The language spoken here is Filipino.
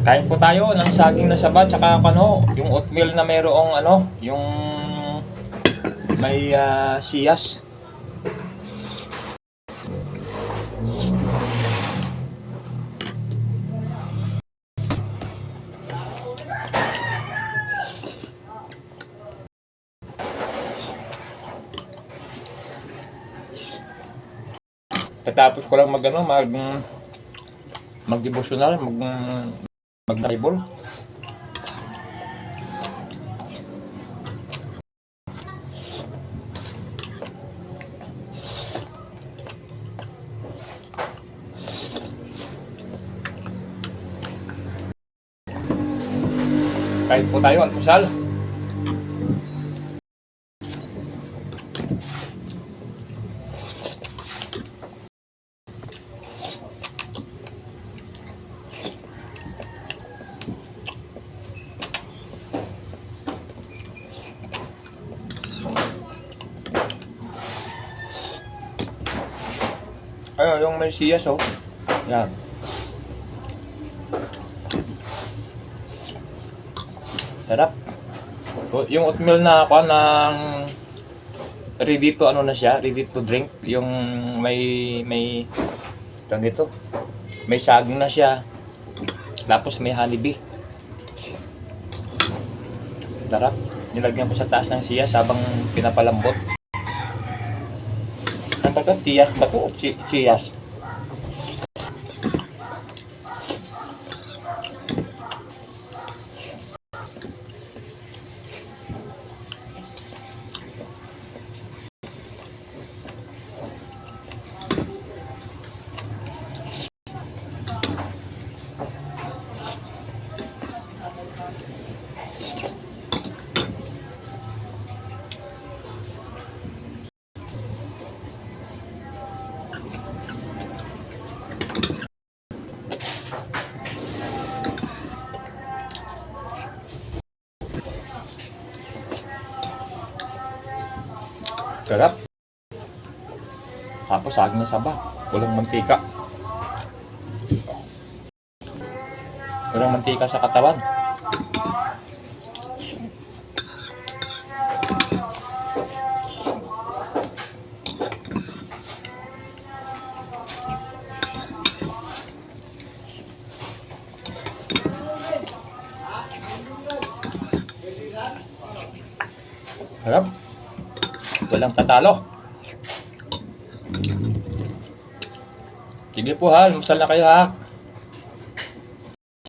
Kain po tayo ng saging na saba tsaka ano, yung oatmeal na mayroong ano, yung may siyas. Katapos ko lang mag-devotional, mag-Bible. Kain po tayo, almusal. Ayun, yung may siyas oh. Yan. Sarap. Yung oatmeal na ako ng ready to ano na siya, ready to drink. Yung may tawag ito. May saging na siya. Tapos may honeybee. Sarap. Nilagyan ko sa taas ng siyas habang pinapalambot. Ang baga, tiyas ba ito? Siyas. Sarap. Tapos saging na saba. Walang mantika. Walang mantika sa katawan. Sarap. Walang tatalo. Sige po ha, almusal na kayo ha.